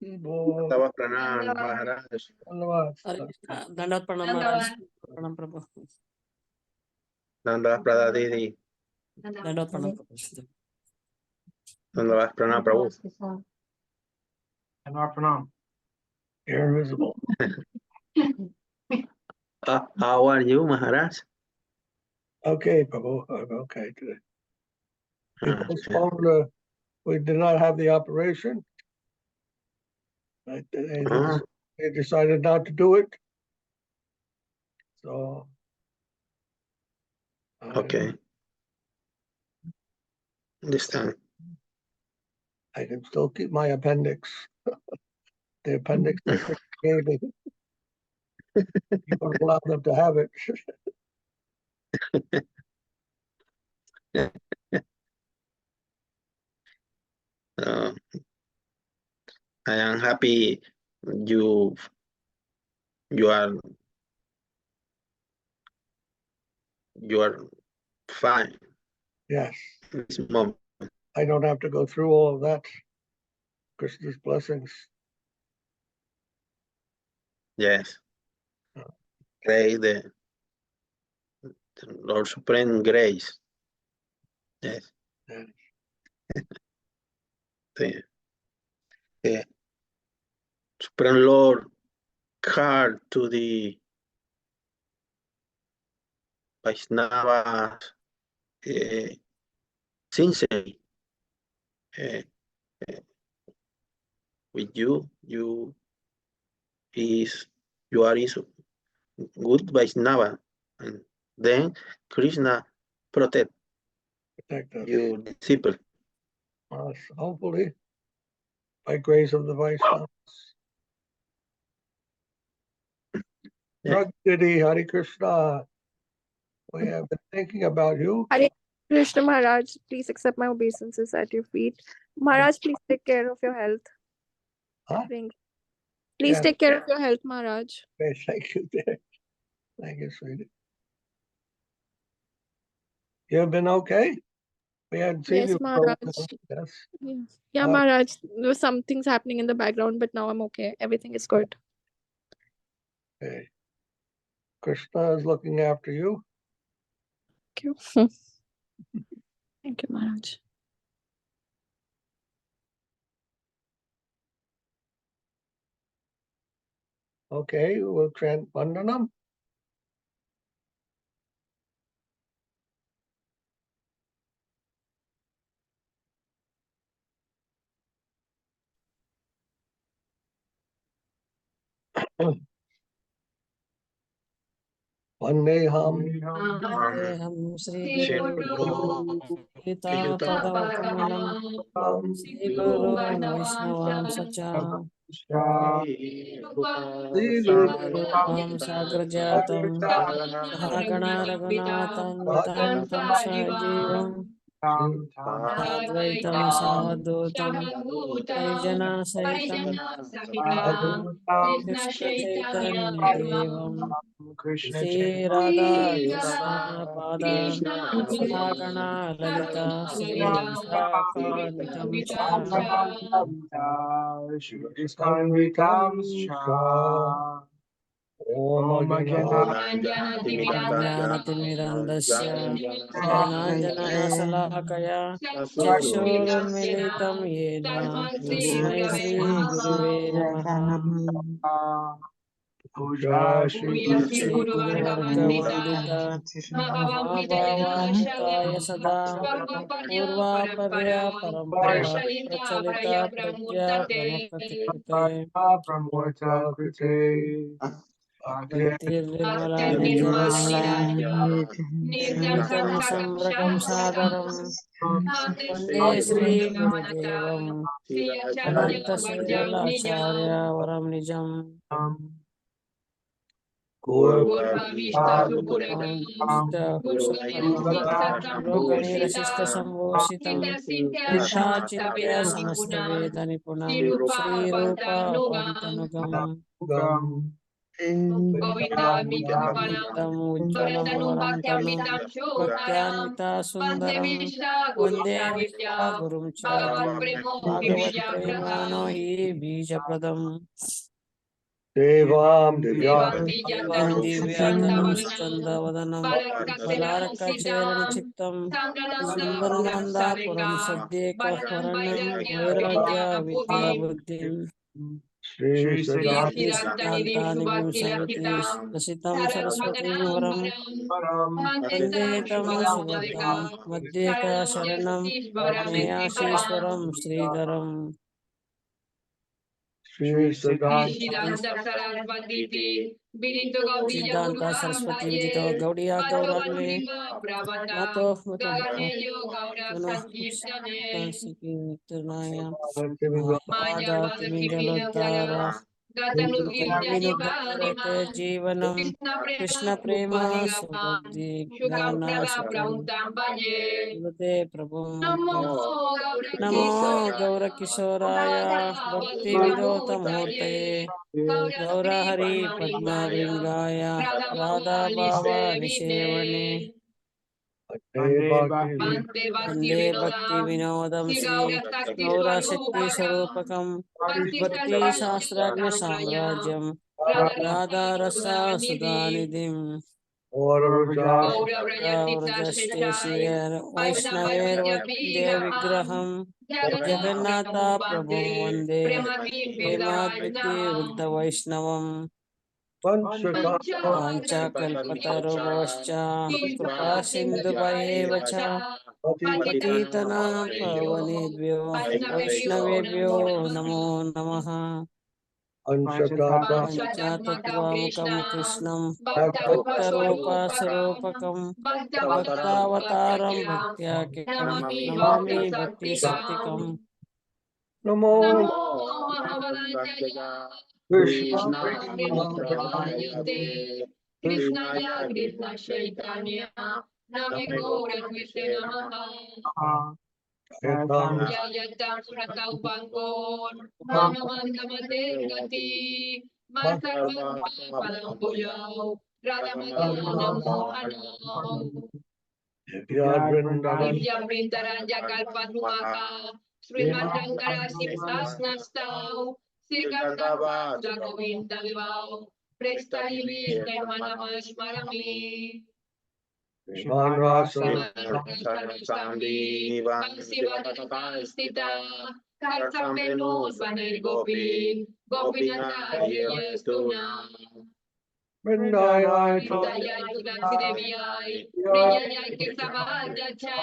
Tava Pranam, Maharaja. Dandavat Pranam Maharaj. Pranam Prabhu. Dandavat Pranam Didi. Dandavat Pranam Prabhu. Dandavat Pranam Prabhu. Dandavat Pranam. You're invisible. How are you, Maharaj? Okay, Prabhu. I'm okay today. We postponed, we did not have the operation. They decided not to do it. So. Okay. Understand. I can still keep my appendix. The appendix that Krishna gave me. You don't allow them to have it. I am happy you are fine. Yes. This moment. I don't have to go through all of that. Krishna's blessings. Yes. Grace, the Lord Supreme grace. Yes. Yes. The Supreme Lord called to the Vaishnavas sincerely. With you are good Vaishnava, and then Krishna protect us. your disciple. Hopefully, by grace of the Vaishnavas. Bhakti, Hare Krishna. We have been thinking about you. Hare Krishna Maharaj, please accept my obeisances at your feet. Maharaj, please take care of your health. Huh? Please take care of your health, Maharaj. Okay, thank you, dear. Thank you, sweetie. You have been okay? We hadn't seen you. Maharaj. Yes. Yeah, Maharaj. There was some things happening in the background, but now I'm okay. Everything is good. Okay. Krishna is looking after you. Thank you. Thank you, Maharaj. Okay, we'll chant Vandanam. Vandeham Sri Guru Gita Padakamalam Sri Guru Vaishnavam Sacha Rupam Sagrajatam Sahagana Raghunatham Vitam Tam Sajivam Advaitam Savadutam Harijana Sahitam Krishna Chaitanya Devam Shri Radha Krishna Pada Sahagana Lalita Shri Vishakanitam Om Jnanatimidandasya Jnananjana Salakaya Chakshurunmilitam Yena Tasmai Shri Guruve Namaha Shri Guru Varga Vandita Mahabhavadikaya Sada Purva Parya Parampara Prachalita Pragya Brahmapratikite Nirmala Nidhyavasya Nirmitam Samrakam Sadaram Vande Shri Gurudevam Ananta Srila-Acharya Varam Nijam Gani Rasista Sambhoshitam Vidha Chintya Samasta Veda Nipunam Sri Rupa Pantanugam Nitam ujjalam varam tanu bhaktyamita sundaram vande gurum charam bhagavat premano hi bijapradam Devam Divyam divyatanam schandavadanam balarakachelan chittam sundaranandapuram sadyeka varanam vairagya vidya buddhim Sri Siddhantani vimsavati prasitam saraswati varam vande tam subhaddam madhyeka sharanam nayashishwaram sridharam Siddhanta Saraswati Vijito Gaudiya Gaurange Mato Mato Tano Siki Turnaya Mahapada Timinjalodhara Vinuddharete Jivanam Krishna Prema Subhakti Gnana Sukam Gurute Prabhu Namo Gaura Kishoraya Bhakti Vidota Murtaye Gaura Hari Padma Vringaya Radha Baba Nishevane Vande Bhakti Vinodam Sri Gaura Shakti Swarupakam Bhakti Shastrajna Samrajyam Radha Rasa Sudhanidim Gaurajasteshir Vaishnaver Vande Vigraham Jagannatha Prabhu Vande Premadviti Ruddha Vaishnavam Vancha Kalpatarubhascha Kripa Sindhubhayeva cha Patitanam Pavanebhyo Vaishnavebhyo Namo Namaha Panchatattva-mukam Krishnam Bhaktarupa Sarupakam Bhaktavataram Bhaktyakam Namami Bhakti Satikam Namo Krishna Prabhayate Krishna Krishna Chaitanya Name Gaura Krishna Namaha Yayatam Suratau Bangor Mama Mandamate Gati Masarva Palambuyo Radhamadana Mohanam Divya Brindaranja Kalpanuaka Srimad Shankara Sipsasnastau Sirgandava Jagovinda Vivau Prestari Vishne Manamasmarami Sandi Sivakastita Karsamenu Svanir Gopi Gopinata Yestuna Daya Tulasi Priya Kesavadacha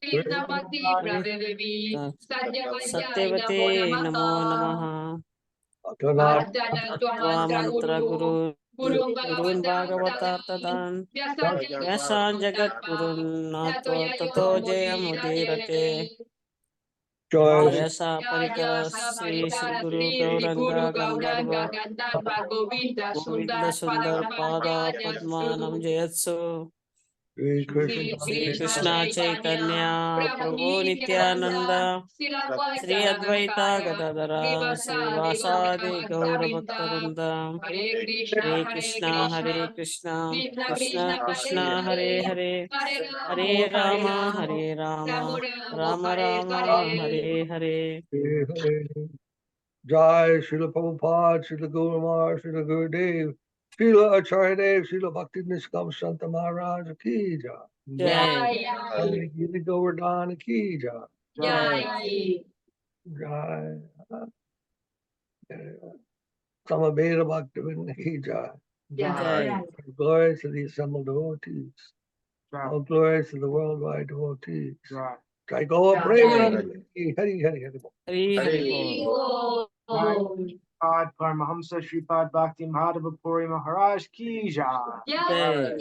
Krishna Bhakti Pradevi Satyavati Namo Namaha Tattva Mantra Guru Gurun Bhagavatartadan Vyasan Jagat Gurun Natva Tato Jayam Udirate Jayasa Parikara Sri Sri Guru Gauranga Gandharva Govinda Sundar Pada Padmanam Jayatsu Sri Krishna Chaitanya Prabhu Nityananda Sri Advaita Gadadara Sri Vasadi Gaura Bhaktarinda Hare Krishna Krishna Krishna Hare Hare Hare Rama Rama Rama Hare Hare Jai Srila Prabhupada, Srila Guru Maharaj, Srila Gurudev, Srila Acharya Dev, Srila Bhakti Niskam Santa Maharaja ki jai. Jai Giri Govardhan ki jai. Jai. Samaveda Bhaktivinoda ki jai. Jai Glory to the assembled devotees. All glory to the worldwide devotees. Jai Gaur Premanand. Hari Hari Hari. Hari Hari Bol. Sripad Paramahamsa Sripad Bhakti Madhava Puri Maharaj ki jai. Jai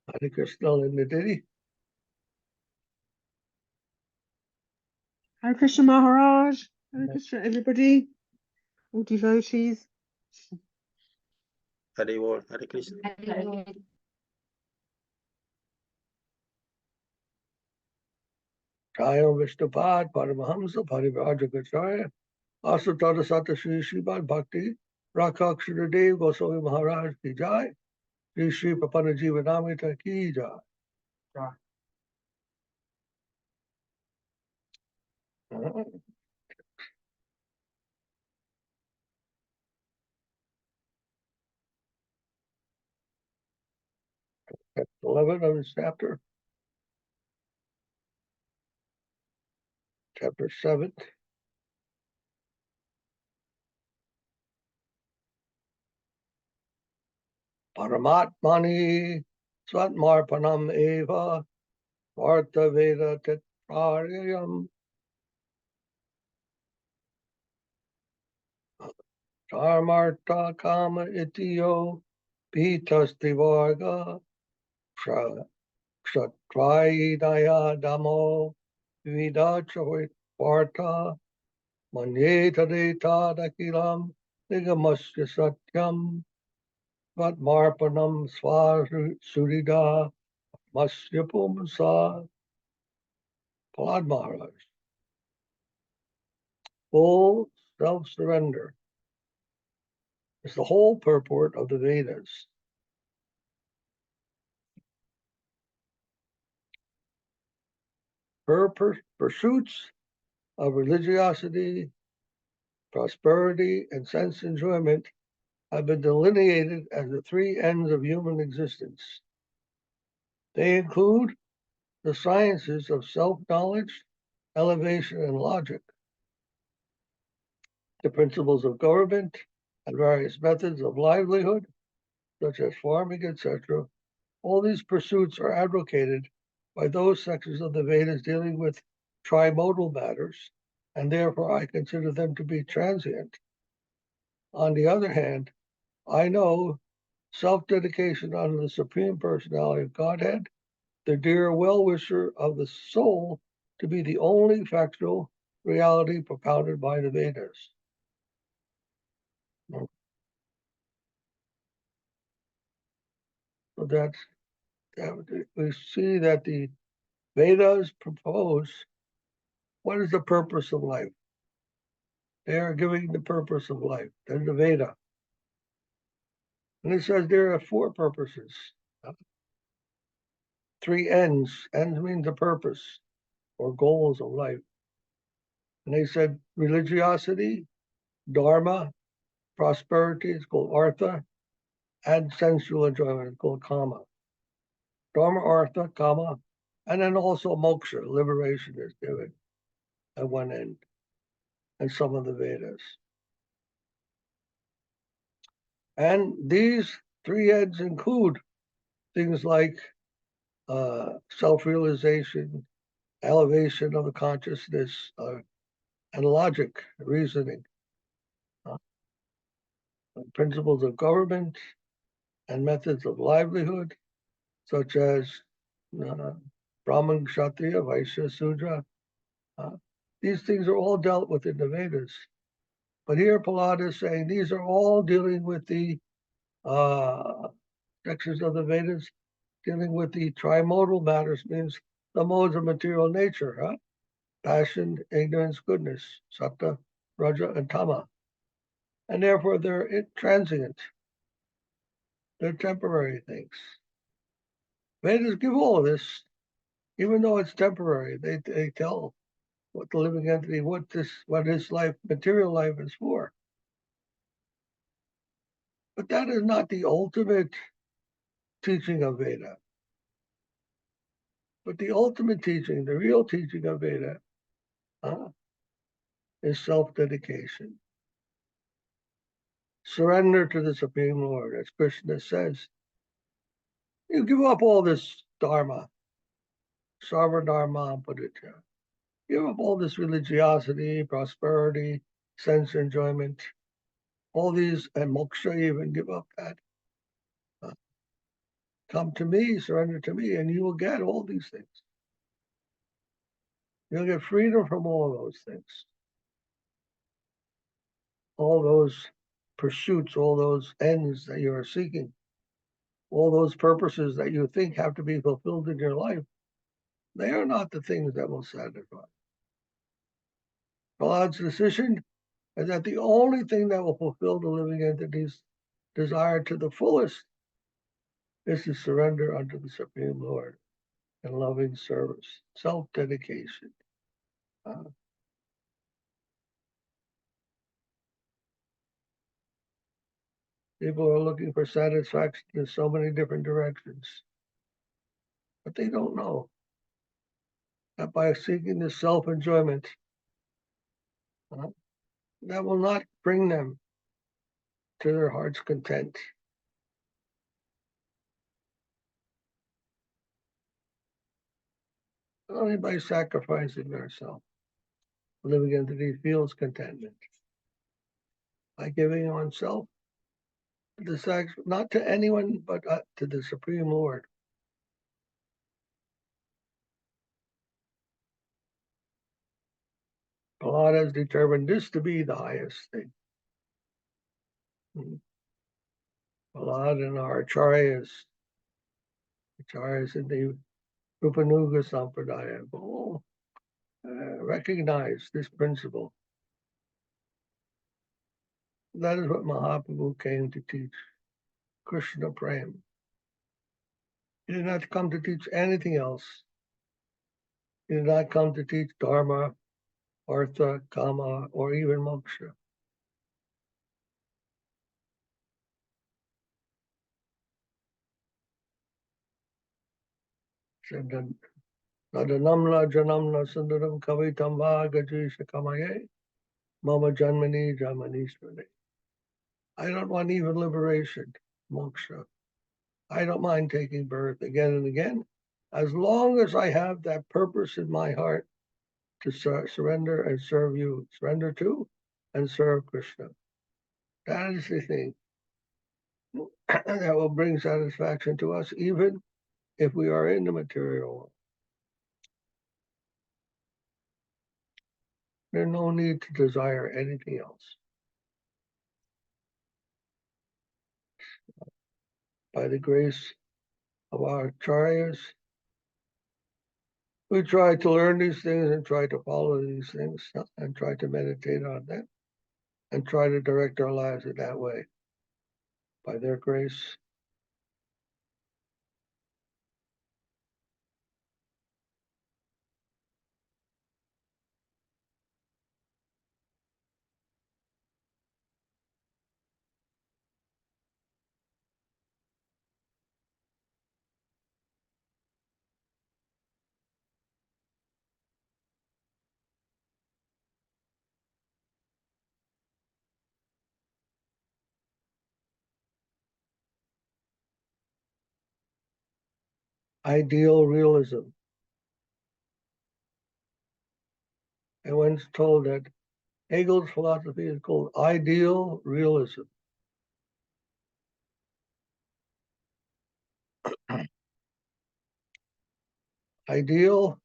Hare Krishna in the Diddy. Hare Krishna Maharaj, Hare Krishna everybody, all devotees. Hare Bol, Hare Krishna. Jayam Vishnupad, Paramahamsa, Parivrajacharya, Asatara Sata Sri Sripad Bhakti, Rakshak Sri Dev-Goswami Maharaj ki jai, Sri Prapanna-jivanamrtam ki jai. Ja. That's 11 of this chapter. Chapter 7. Paramatmani Svatmarpanam Eva Varta Veda Tetraryam Dharmarta Kama Itiyo Pitasti Varga Kshatrayidaya Damo Vidachoit Varta Manyeta Deta Dakilam Nigamasya Satyam Vatmarpanam Surida Masya Pumsa Prahlad Maharaj. Full self-surrender is the whole purport of the Vedas. Pursuits of religiosity, prosperity, and sense enjoyment have been delineated as the three ends of human existence. They include the sciences of self-knowledge, elevation, and logic, the principles of government, and various methods of livelihood, such as farming, etc. All these pursuits are advocated by those sections of the Vedas dealing with trimodal matters, and therefore I consider them to be transient. On the other hand, I know self-dedication unto the Supreme Personality of Godhead, the dear well-wisher of the soul, to be the only factual reality propounded by the Vedas. So that we see that the Vedas propose what is the purpose of life. They are giving the purpose of life. There's the Veda. And it says there are four purposes. Three ends. Ends means the purpose or goals of life. And they said religiosity, dharma, prosperity is called artha, and sensual enjoyment is called kama. Dharma, artha, kama, and then also moksha, liberation is given at one end, and some of the Vedas. And these three ends include things like self-realization, elevation of the consciousness, and logic, reasoning, principles of government, and methods of livelihood, such as Brahman, Kshatriya, Vaishya, Sudra. These things are all dealt with in the Vedas. But here Prahlad is saying these are all dealing with the sections of the Vedas, dealing with the trimodal matters, means the modes of material nature, passion, ignorance, goodness, sattva, raja, and tama. And therefore they're transient. They're temporary things. Vedas give all of this, even though it's temporary. They tell what the living entity, what his life, material life is for. But that is not the ultimate teaching of Veda. But the ultimate teaching, the real teaching of Veda, is self-dedication. Surrender to the Supreme Lord, as Krishna says. You give up all this dharma, sarva dharma, paditya. Give up all this religiosity, prosperity, sense enjoyment, all these, and moksha even, give up that. Come to me, surrender to me, and you will get all these things. You'll get freedom from all those things. All those pursuits, all those ends that you are seeking, all those purposes that you think have to be fulfilled in your life. They are not the things that will satisfy. Prahlad's decision is that the only thing that will fulfill the living entity's desire to the fullest is to surrender unto the Supreme Lord in loving service, self-dedication. People are looking for satisfaction in so many different directions, but they don't know that by seeking this self-enjoyment, that will not bring them to their heart's content. Only by sacrificing ourselves, the living entity feels contentment. By giving oneself not to anyone, but to the Supreme Lord. God has determined this to be the highest thing. God and our acharyas in the Rupanuga Sampradaya, all recognize this principle. That is what Mahaprabhu came to teach, Krishna Prem. He did not come to teach anything else. He did not come to teach Dharma, Artha, Kama, or even Moksha. Said Nadanamna Janamna Sundaram Kavitamba Gajisha Kamaye Mama Janmani Jamanishwari. I don't want even liberation, moksha. I don't mind taking birth again and again, as long as I have that purpose in my heart to surrender and serve you, surrender to and serve Krishna. That is the thing that will bring satisfaction to us, even if we are in the material world. There's no need to desire anything else. By the grace of our acharyas, we try to learn these things and try to follow these things and try to meditate on them and try to direct our lives in that way. By their grace, ideal realism. I once told that Hegel's philosophy is called ideal realism. Ideal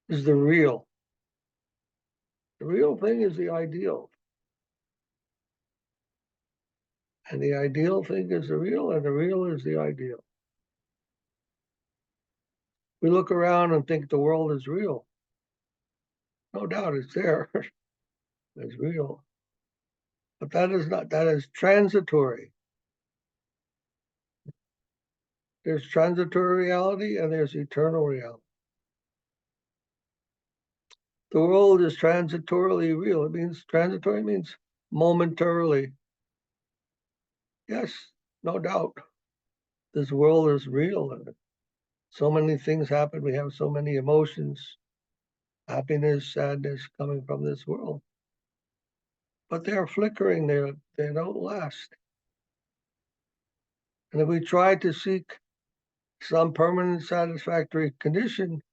is the real. The real thing is the ideal. And the ideal thing is the real, and the real is the ideal. We look around and think the world is real. No doubt it's there. It's real. But that is transitory. There's transitory reality and there's eternal reality. The world is transitorily real. It means transitory means momentarily. Yes, no doubt. This world is real. And so many things happen. We have so many emotions, happiness, sadness coming from this world. But they are flickering. They don't last. And if we try to seek some permanent satisfactory condition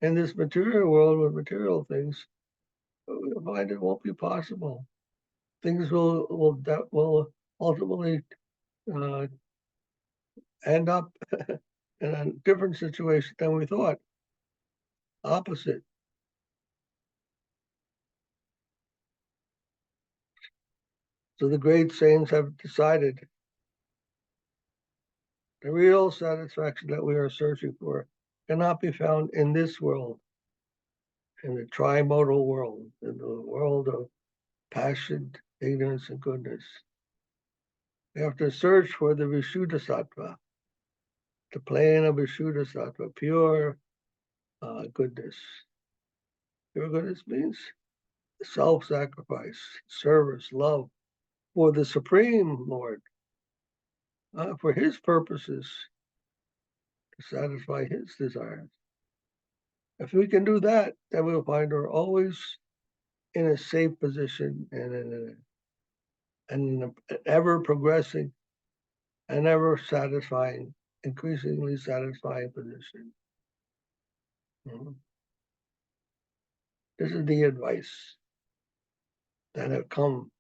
in this material world with material things, we'll find it won't be possible. Things will ultimately end up in a different situation than we thought. Opposite. So the great saints have decided the real satisfaction that we are searching for cannot be found in this world, in the trimodal world, in the world of passion, ignorance, and goodness. We have to search for the Vishuddha Sattva, the plane of Vishuddha Sattva, pure goodness. Pure goodness means self-sacrifice, service, love for the Supreme Lord, for His purposes, to satisfy His desires. If we can do that, then we'll find we're always in a safe position and in an ever progressing and ever satisfying, increasingly satisfying position. This is the advice that have come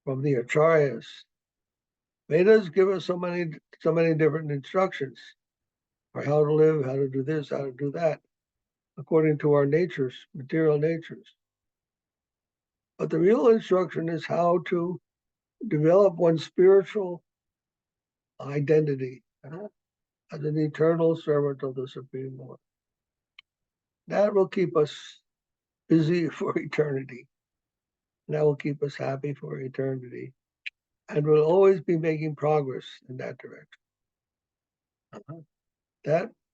from the Acharyas. Vedas give us so many different instructions for how to live, how to do this, how to do that, according to our natures, material natures. But the real instruction is how to develop one's spiritual identity as an eternal servant of the Supreme Lord. That will keep us busy for eternity. That will keep us happy for eternity. And we'll always be making progress in that direction.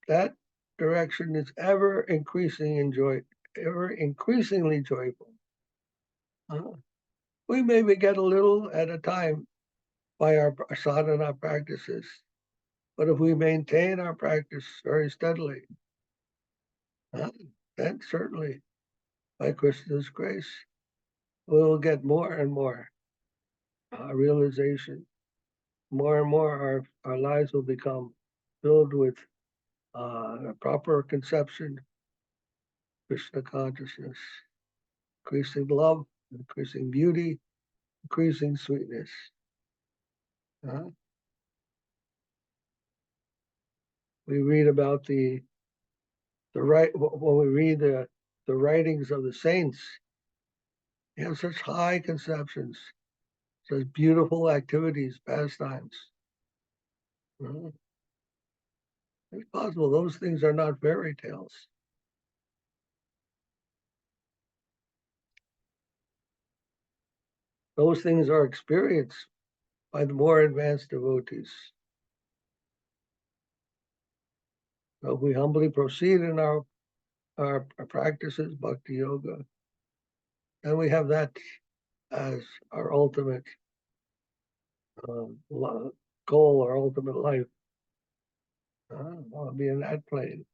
That direction is ever increasingly joyful. We maybe get a little at a time by our sadhana practices, but if we maintain our practice very steadily, then certainly, by Krishna's grace, we will get more and more realization. More and more our lives will become filled with a proper conception, Krishna consciousness, increasing love, increasing beauty, increasing sweetness. We read about when we read the writings of the saints, they have such high conceptions, such beautiful activities, pastimes. It's possible those things are not fairy tales. Those things are experienced by the more advanced devotees. So if we humbly proceed in our practices, Bhakti Yoga, then we have that as our ultimate goal, our ultimate life. I'll be in that plane.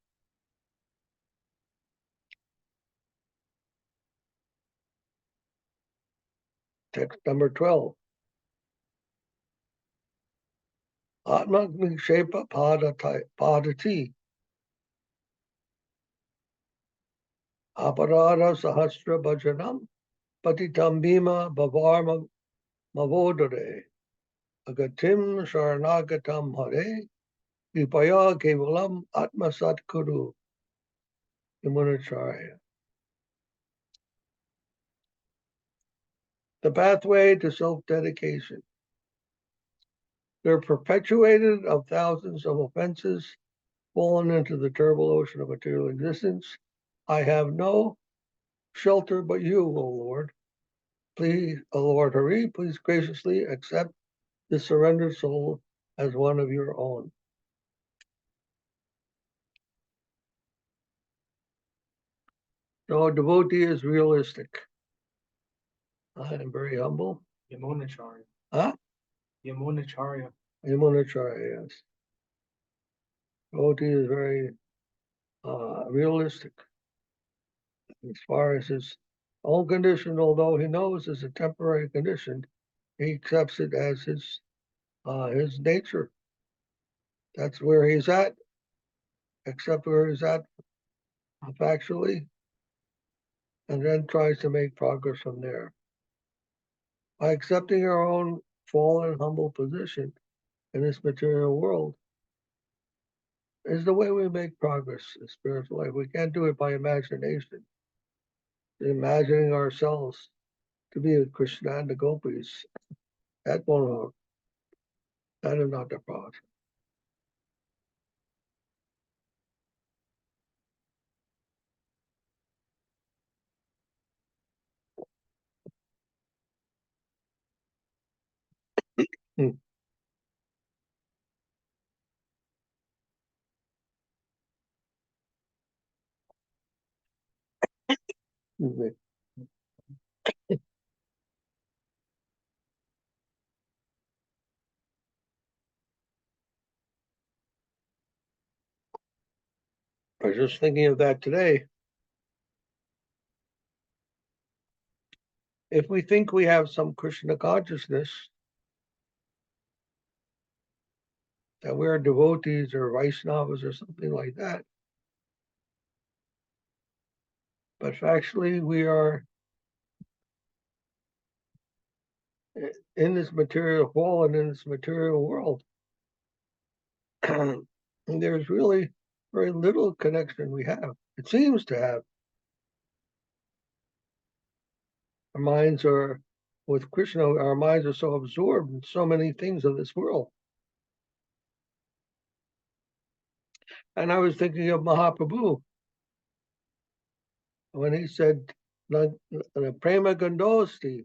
Text number 12. Atma Nikshepa Padati Aparada Sahasra Bhajanam Patitam Bhima Bhavarma Mavodare Agatim Sharanagatam Hare Vipaya Kevalam Atma Sat Kuru Immortality. The pathway to self-dedication. They're perpetuated of thousands of offenses, fallen into the terrible ocean of material existence. I have no shelter but you, O Lord. Please, O Lord Hari, please graciously accept this surrendered soul as one of your own. So a devotee is realistic. I am very humble. Yamunacharya. Huh? Yamunacharya. Immortality, yes. Devotee is very realistic as far as his own condition, although he knows it's a temporary condition, he accepts it as his nature. That's where he's at, accept where he's at factually, and then tries to make progress from there. By accepting our own fallen, humble position in this material world is the way we make progress in spiritual life. We can't do it by imagination. Imagining ourselves to be with Krishna and the gopis, that won't work. That is not the process. Hmm. Excuse me. I was just thinking of that today. If we think we have some Krishna consciousness, that we're devotees or Vaishnavas or something like that, but factually we are in this material fallen in this material world. And there's really very little connection we have. It seems to have. Our minds are, with Krishna, our minds are so absorbed in so many things of this world. And I was thinking of Mahaprabhu when he said, Prema Gandosti,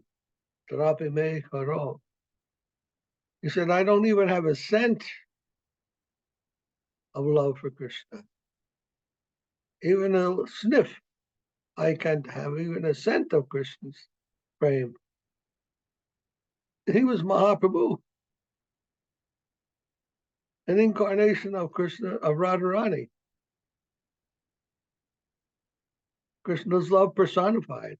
Tarapi Me Karo. He said, I don't even have a scent of love for Krishna. Even a sniff, I can't have even a scent of Krishna's prema. He was Mahaprabhu, an incarnation of Krishna, of Radharani. Krishna's love personified.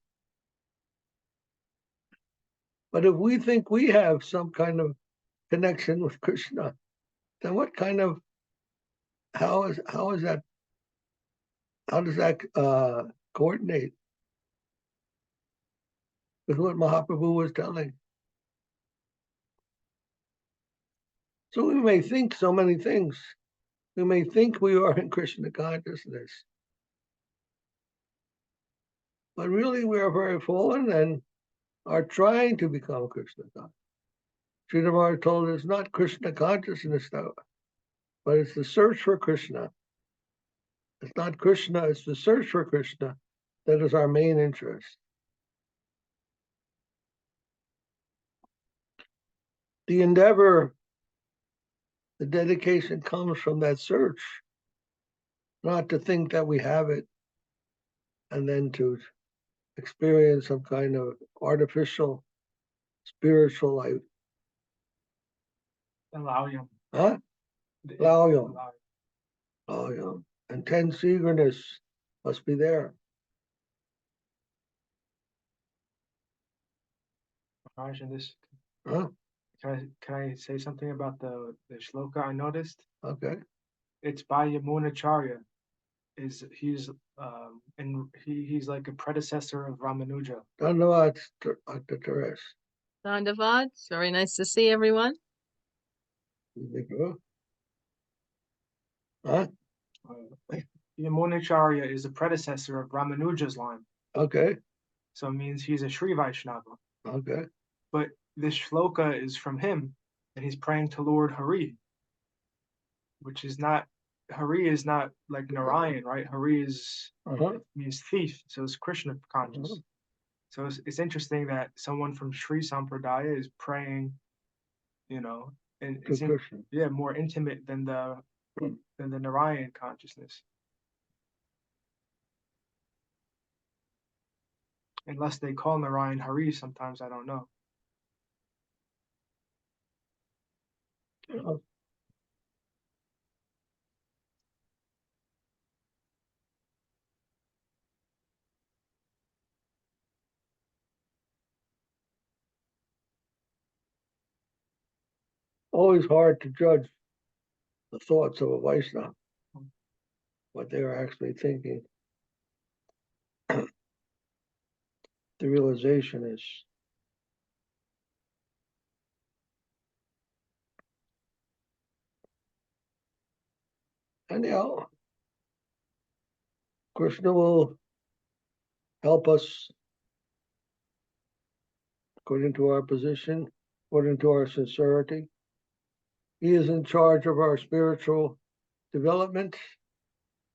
But if we think we have some kind of connection with Krishna, then what kind of, how does that coordinate with what Mahaprabhu was telling? So we may think so many things. We may think we are in Krishna consciousness, but really we are very fallen and are trying to become Krishna conscious. Sridhara told us not Krishna consciousness, though, but it's the search for Krishna. It's not Krishna, it's the search for Krishna that is our main interest. The endeavor, the dedication comes from that search, not to think that we have it and then to experience some kind of artificial spiritual life. Laoyam. Huh? Laoyam. Laoyam. Intense eagerness must be there. Maharaj, and this, Huh? can I say something about the shloka I noticed? Okay. It's by Yamunacharya. He's like a predecessor of Ramanuja. Dhanyavad, Dr. Teres. Dandavad, very nice to see everyone. Huh? Yamunacharya is a predecessor of Ramanuja's line. Okay. So it means he's a Sri Vaishnava. Okay. But this shloka is from him, and he's praying to Lord Hari, which is not, Hari is not like Narayan, right? Hari is means thief, so it's Krishna conscious. So it's interesting that someone from Sri Sampradaya is praying, and it's more intimate than the Narayan consciousness. Unless they call Narayan Hari, sometimes I don't know. Always hard to judge the thoughts of a Vaishnava, what they are actually thinking. The realization is anyhow, Krishna will help us according to our position, according to our sincerity. He is in charge of our spiritual development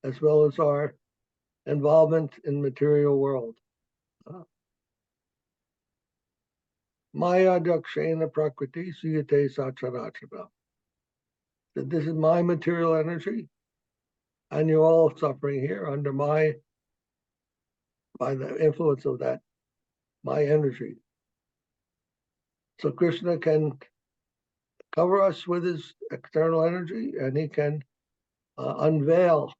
as well as our involvement in the material world. Maya dakshena prakriti suyate sat-cit-ananda. That this is my material energy, and you're all suffering here under by the influence of that, my energy. So Krishna can cover us with his external energy, and he can unveil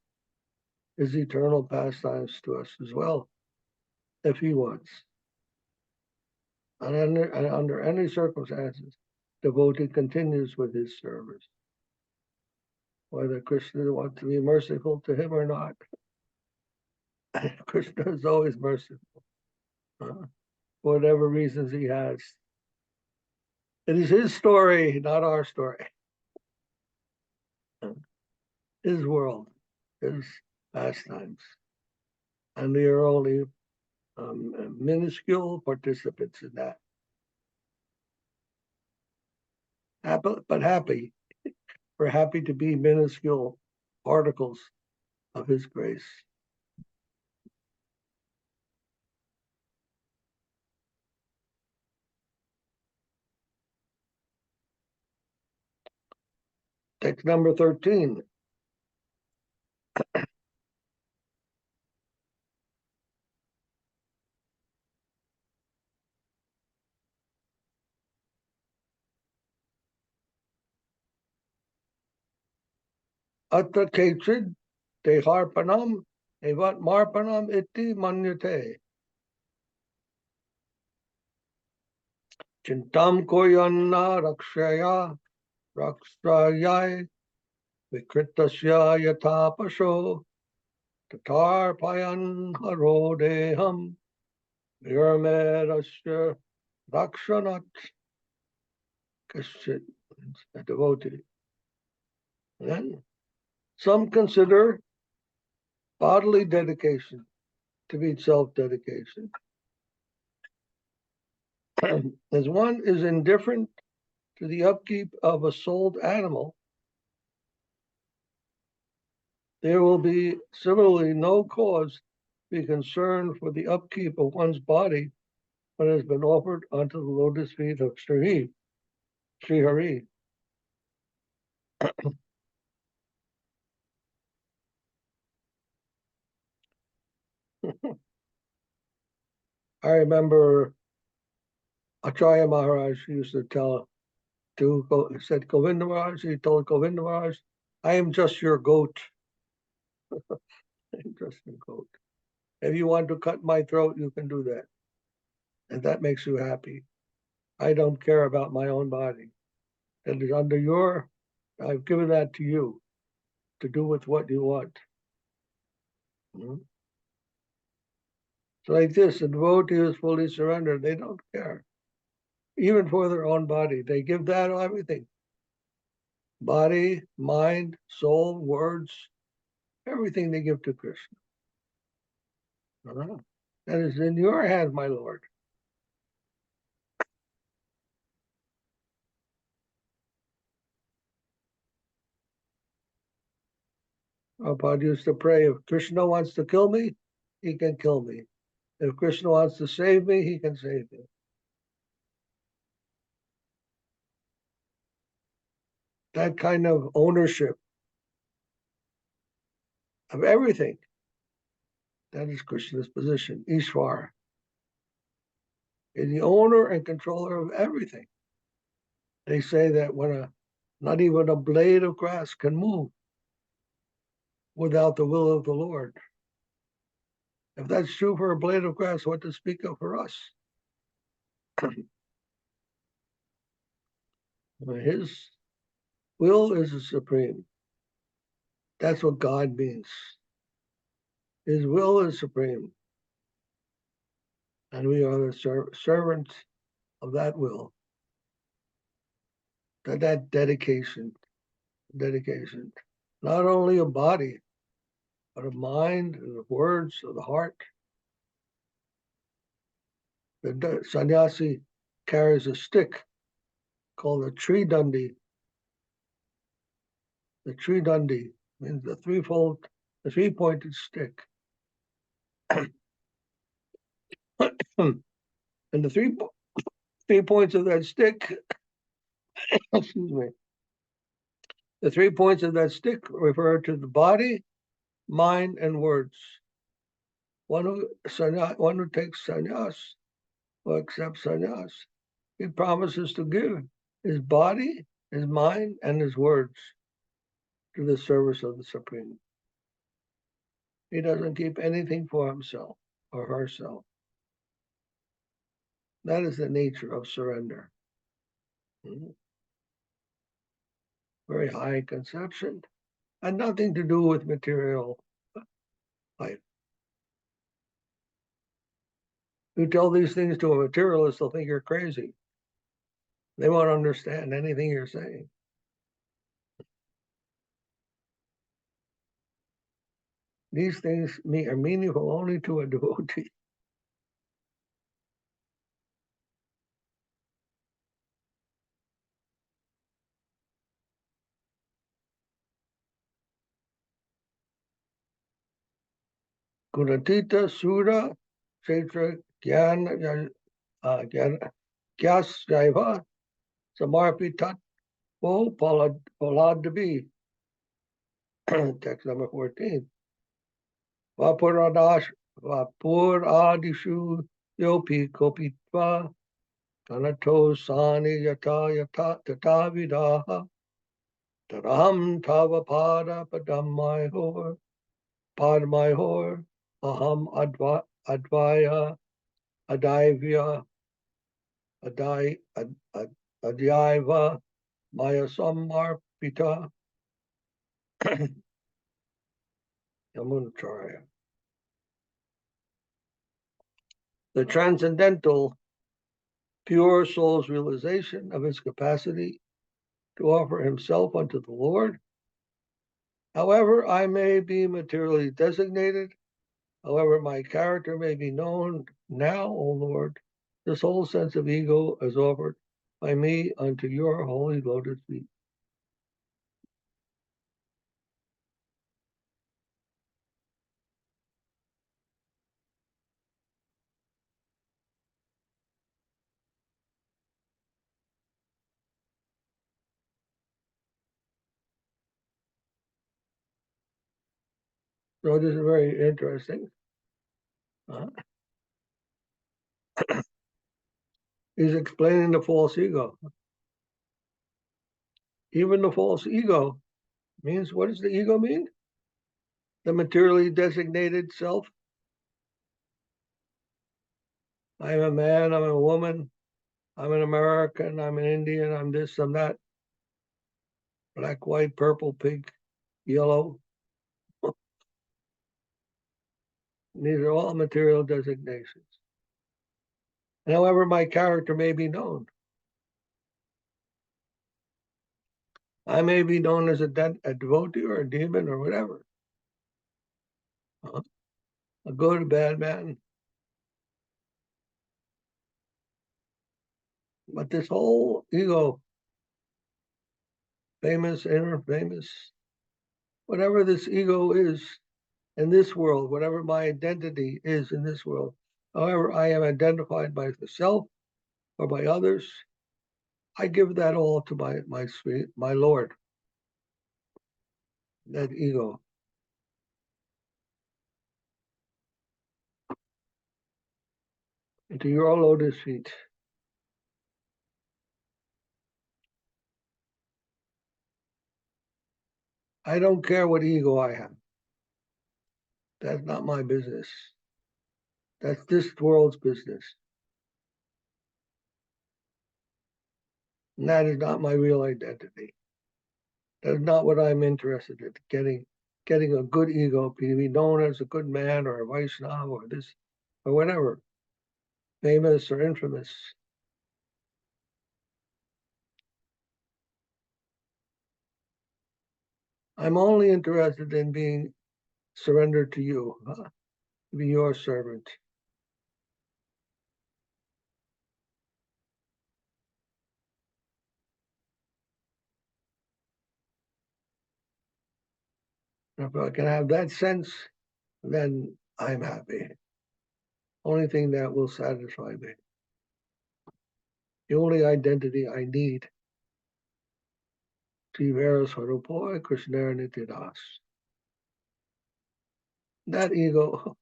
his eternal pastimes to us as well, if he wants. And under any circumstances, devotee continues with his service, whether Krishna wants to be merciful to him or not. Krishna is always merciful, for whatever reasons he has. It is his story, not our story. His world, his pastimes. And we are only minuscule participants in that. Happy. We're happy to be minuscule particles of his grace. Text number 13. Atra kechid deharpanam evat marpanam iti manyate. Chintam koyanna rakshaya rakshayai vikritasya yatapasho tatar payan harodeham virmerasya rakshanat. Kashit, a devotee. And then some consider bodily dedication to be self-dedication. As one is indifferent to the upkeep of a souled animal, there will be similarly no cause to be concerned for the upkeep of one's body when it has been offered onto the lotus feet of Sri Hari. I remember Acharya Maharaj used to said Govinda Maharaj, he told Govinda Maharaj, I am just your goat. I'm just your goat. If you want to cut my throat, you can do that. And that makes you happy. I don't care about my own body. It is under I've given that to you to do with what you want. So like this, a devotee is fully surrendered. They don't care. Even for their own body, they give that everything. Body, mind, soul, words, everything they give to Krishna. That is in your hands, my Lord. Prabhupada used to pray, if Krishna wants to kill me, he can kill me. If Krishna wants to save me, he can save me. That kind of ownership of everything, that is Krishna's position, Ishvara. Is the owner and controller of everything. They say that not even a blade of grass can move without the will of the Lord. If that's true for a blade of grass, what to speak of for us? His will is the supreme. That's what God means. His will is supreme. And we are the servants of that will. That dedication. Not only a body, but a mind, the words of the heart. The sannyasi carries a stick called a tridandi. The tridandi means the three-pointed stick. And the 3 points of that stick, excuse me. The 3 points of that stick refer to the body, mind, and words. One who takes sannyas or accepts sannyas, he promises to give his body, his mind, and his words to the service of the Supreme. He doesn't keep anything for himself or herself. That is the nature of surrender. Very high conception, and nothing to do with material life. You tell these things to a materialist, they'll think you're crazy. They won't understand anything you're saying. These things are meaningful only to a devotee. Gunatita Sura Kshetra Kyas Jaiva Samarpitat Wo Paladabi. Text number 14. Vapuradishu Yopi Kopitva Kanato Sani Yata Tata Vidaha Taraham Tava Pada Padmaihor Aham Advaya Adivya Adyaiva Maya Samarpita Yamunacharya. The transcendental, pure soul's realization of his capacity to offer himself unto the Lord. However, I may be materially designated, however, my character may be known now, O Lord, this whole sense of ego is offered by me unto your holy lotus feet. So this is very interesting. He's explaining the false ego. Even the false ego means, what does the ego mean? The materially designated self. I'm a man, I'm a woman, I'm an American, I'm an Indian, I'm this, I'm that. Black, white, purple, pink, yellow. These are all material designations. However, my character may be known. I may be known as a devotee or a demon or whatever. A good, bad man. But this whole ego, famous, inner, famous, whatever this ego is in this world, whatever my identity is in this world, however I am identified by the self or by others, I give that all to my Lord, that ego. And to your lotus feet. I don't care what ego I have. That's not my business. That's this world's business. And that is not my real identity. That's not what I'm interested in, getting a good ego, to be known as a good man or a Vaishnava or this or whatever, famous or infamous. I'm only interested in being surrendered to you, to be your servant. If I can have that sense, then I'm happy. Only thing that will satisfy me. the only identity I need. Jivera Swarupoy Krishnara Nityadas. That ego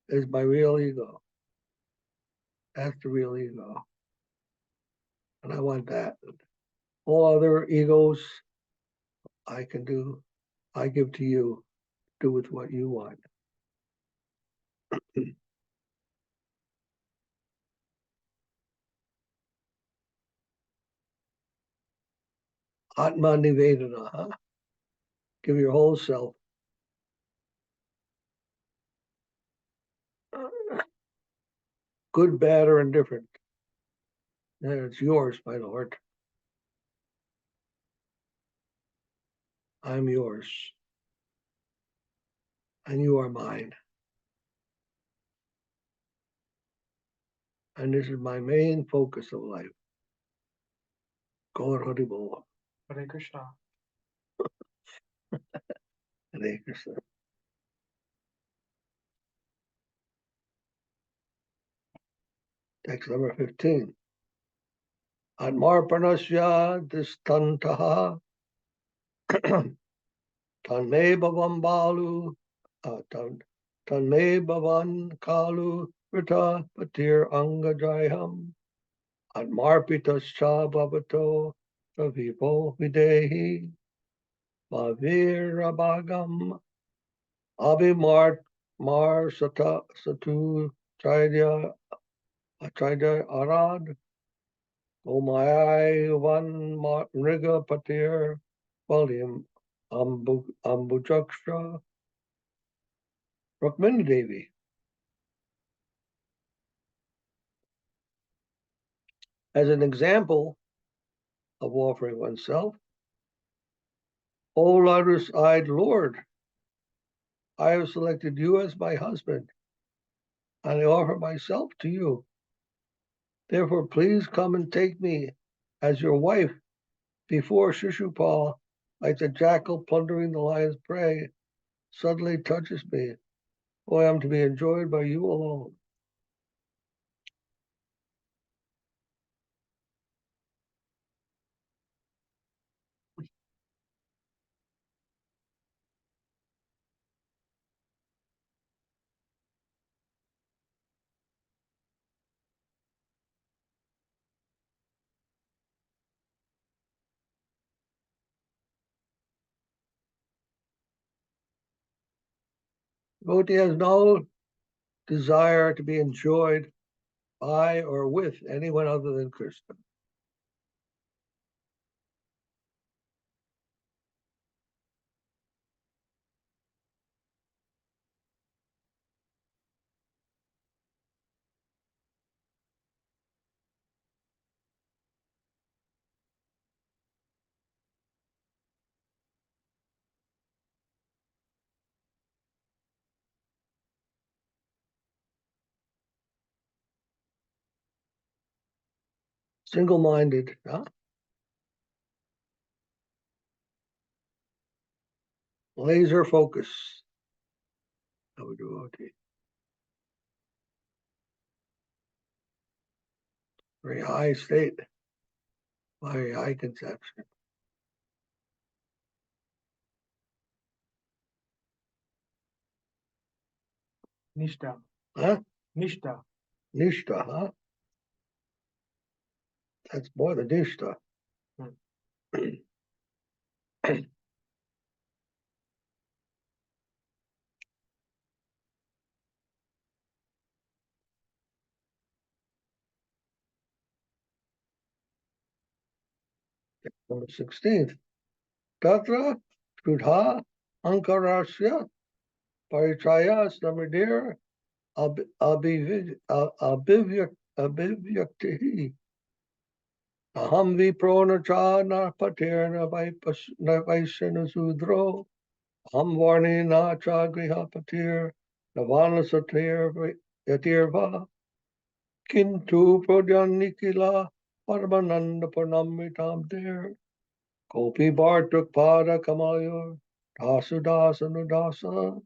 is my real ego. That's the real ego. And I want that. All other egos I can do, I give to you. Do with what you want. Atma Nivedana, huh? Give your whole self. Good, bad, or indifferent. And it's yours, my Lord. I'm yours. And you are mine. And this is my main focus of life. Gaur Hari Bol. Hare Krishna. Hare Krishna. Text number 15. Admarpanasya distantaha tanme bhavam balu tanme bhavan kalu rita patir angajayam admarpitascha bhavato savipo videhi mavirabhagam abhimart mar satu chaitya arad Omayai van Mriga Patir Valim Ambujaksha Rukmini Devi. As an example of offering oneself, O lotus-eyed Lord, I have selected you as my husband, and I offer myself to you. Therefore, please come and take me as your wife before Shishupal, like the jackal plundering the lion's prey, suddenly touches me. Oh, I am to be enjoyed by you alone. Devotee has no desire to be enjoyed by or with anyone other than Krishna. Single-minded, huh? Laser focus of a devotee. Very high state, very high conception. Nishta. Huh? Nishta. Nishta, huh? That's more than Nishta. Number 16th. Tatra Sudha Ankarasya Parichaya Samadir Abhivyakti Aham Viprona Cha Narpatir Navaishana Sudro Aham Varni Na Cha Grihapatir Navana Satir Yatirva Kintu Pradyanikila Paramananda Pranamitam there Kopi Bartuk Pada Kamayor Dasudasa Nudasa.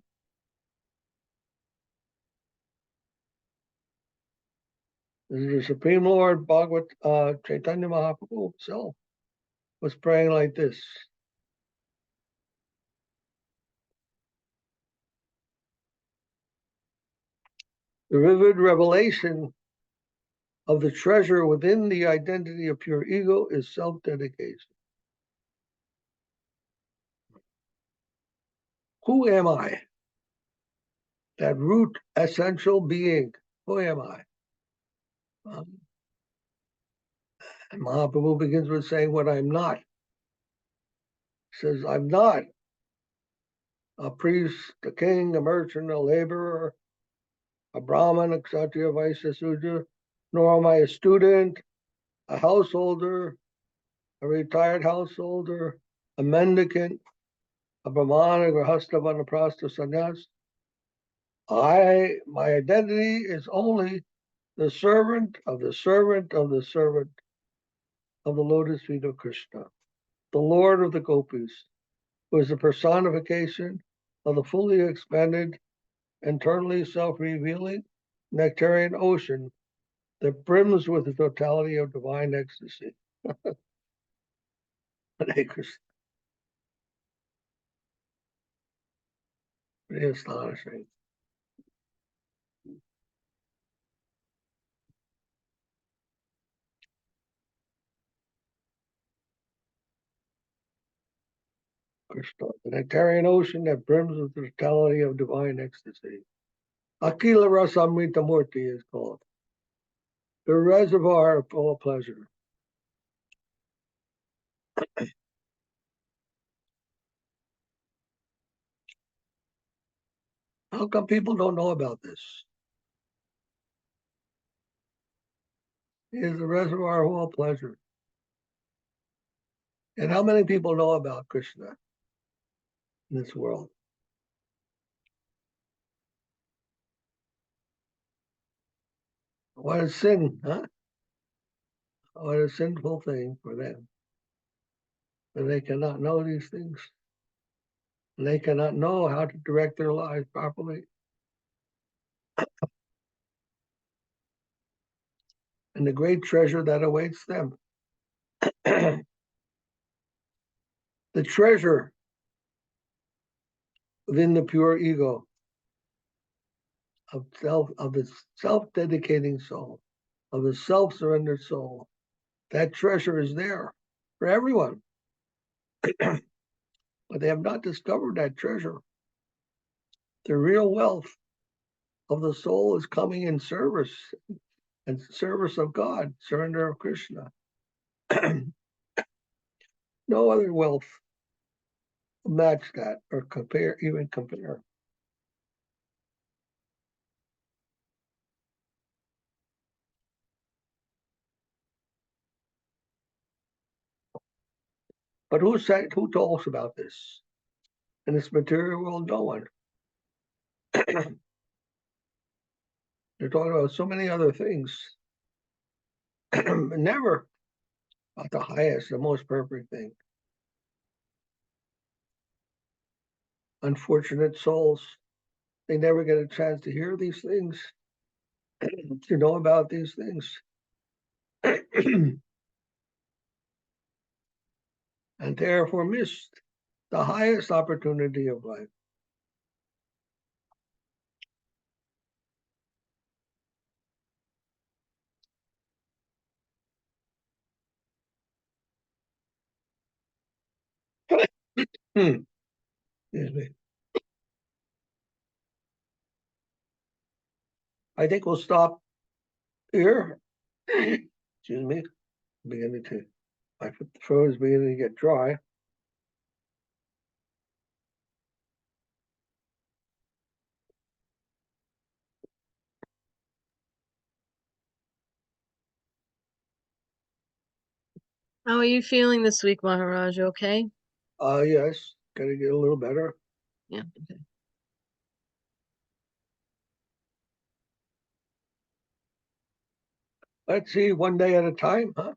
The Supreme Lord Bhagavat Chaitanya Mahaprabhu himself was praying like this. The vivid revelation of the treasure within the identity of pure ego is self-dedication. Who am I? That root essential being. Who am I? And Mahaprabhu begins with saying what I'm not. He says, I'm not a priest, a king, a merchant, a laborer, a Brahman, a Kshatriya, Vaishya, Sudra, nor am I a student, a householder, a retired householder, a mendicant, a Brahmana, a Grahastha, Vanaprastha, Sannyas. My identity is only the servant of the servant of the servant of the lotus feet of Krishna, the Lord of the Gopis, who is the personification of the fully expanded, internally self-revealing nectarian ocean that brims with the totality of divine ecstasy. Hare Krishna. Pretty astonishing. Krishna, the nectarian ocean that brims with the totality of divine ecstasy. Akila Rasamrita Murti is called. The reservoir of all pleasure. How come people don't know about this? It is the reservoir of all pleasure. And how many people know about Krishna in this world? What a sin, huh? What a sinful thing for them. That they cannot know these things. And they cannot know how to direct their lives properly. And the great treasure that awaits them. The treasure within the pure ego of the self-dedicating soul, of the self-surrendered soul. That treasure is there for everyone. But they have not discovered that treasure. The real wealth of the soul is coming in service and service of God, surrender of Krishna. No other wealth will match that or even compare. But who told us about this? In this material world, no one. They're talking about so many other things. Never about the highest, the most perfect thing. Unfortunate souls, they never get a chance to hear these things, to know about these things. And therefore missed the highest opportunity of life. Excuse me. I think we'll stop here. Excuse me. My throat is beginning to get dry. How are you feeling this week, Maharaj? Okay? Yes, gotta get a little better. Yeah. Okay. Let's see, one day at a time, huh?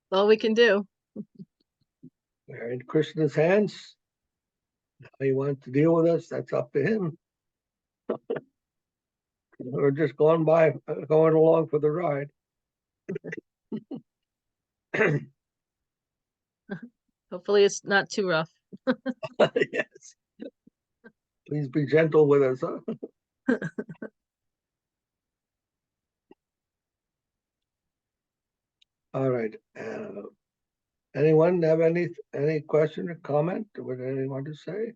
All we can do. We're in Krishna's hands. How he wants to deal with us, that's up to him. We're just going along for the ride. Hopefully it's not too rough. Yes. Please be gentle with us, huh? All right. Anyone have any question or comment? Would anyone want to say?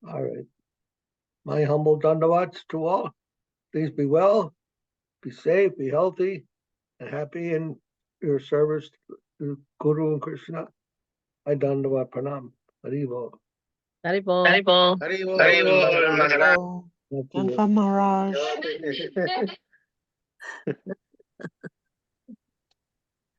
All right. My humble dandavats to all. Please be well, be safe, be healthy, and happy in your service to Guru and Krishna. I dandavat pranam. Haribo. Haribol. Haribol. Maharaj. Oh, Danfa Maharaj.